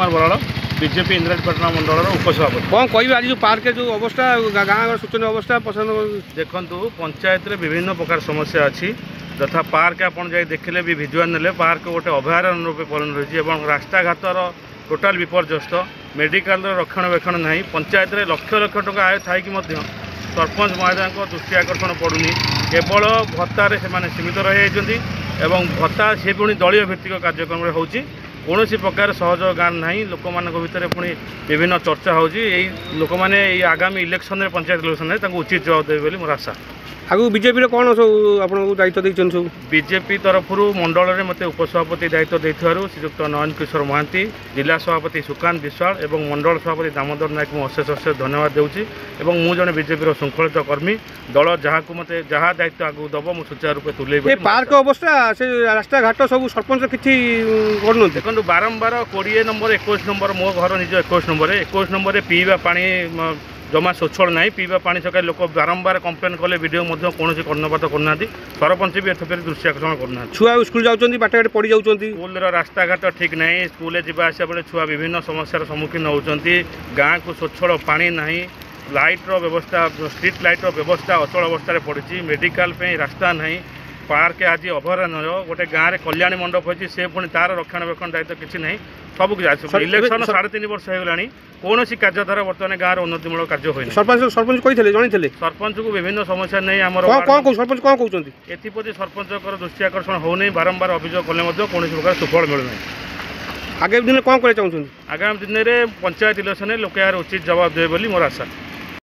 Kumar Brar BJP इंद्राजपाटना मंडल उपसभापति। कौन कह आज जो पार्क जो अवस्था गाँव सूचना अवस्था पसंद देखु पंचायत रे विभिन्न प्रकार समस्या अच्छी तथा पार्क आप देखिले भी भिजुआल ने पार्क गोटे अभयारण्य रूप परिणत रही रास्ता घाटर टोटाल विपर्यस्त मेडिकल रक्षणाबेक्षण ना पंचायत रे लक्ष लक्ष टका आय थी सरपंच महोदय दृष्टि आकर्षण पड़ूनी केवल भत्तार से सीमित रही भत्ता सी पुणी दलीय भित्तिक कार्यक्रम होची कौन प्रकार सहयोग गान ना लोक मान भितर पुणी विभिन्न चर्चा होची लोक मैंने आगामी इलेक्शन पंचायत इलेक्शन उचित जवाब देवे मोर आशा। आगु बीजेपी कौन सब आप दायित्व देते सब बीजेपी तरफ मंडल में मत उपसभापति दायित्व देथिबारु श्रीयुक्त नयन किशोर महांती जिला सभापति सुकांत विश्वाल और मंडल सभापति दामोदर नायक मुझे अशेष धन्यवाद देउछि एवं मु जने बीजेपी श्रृंखलित कर्मी दल जहाँ को मत जहाँ दायित्व आगु दब मुझे सुचारू रूपे तुले पार्क अवस्था से रास्ता घाट सब सरपंच किसी कर देखो बारंबार 20 नंबर 21 नंबर मो घर निज 21 नंबर पीवा पानी जमा स्वच्छल ना पीवा पानी सकाल लोक बारंबार कंप्लेन कले वीडियो कौन कर्णपात करना सरपंच भी एथेर दृष्टि आकर्षण करना छुआ स्कूल जाऊँ बाटे पड़ जाऊँ स्कूल रास्ता घाट ठीक ना स्कूल जावास बेले छुआ विभिन्न समस्यार सम्मुखीन होती गाँ को स्वच्छल पानी ना लाइट्र व्यवस्था स्ट्रीट लाइट्र व्यवस्था अचल अवस्था पड़ी मेडिकल रास्ता ना पार्क आज अभयारण्य गोटे गाँव में कल्याणी मंडप होती से पुणी तार रक्षणाबेक्षण दायित्व किसी ना सब किसी इलेक्शन 3.5 वर्ष होगा कौन कार्यधारा बर्तमान गाँव में उन्नतिमूलक कार्य होनी सरपंच कही सरपंच को विभिन्न समस्या नहीं आम सरपंच कौन कहते एप्रति सरपंच दृष्टि आकर्षण होनी बारंबार अभियोग कले कौन प्रकार सुफल मिलूना आगामी दिन कौन कर चाहते आगामी दिन में पंचायत इलेक्शन लोक यार उचित जवाब देवे मोर आशा।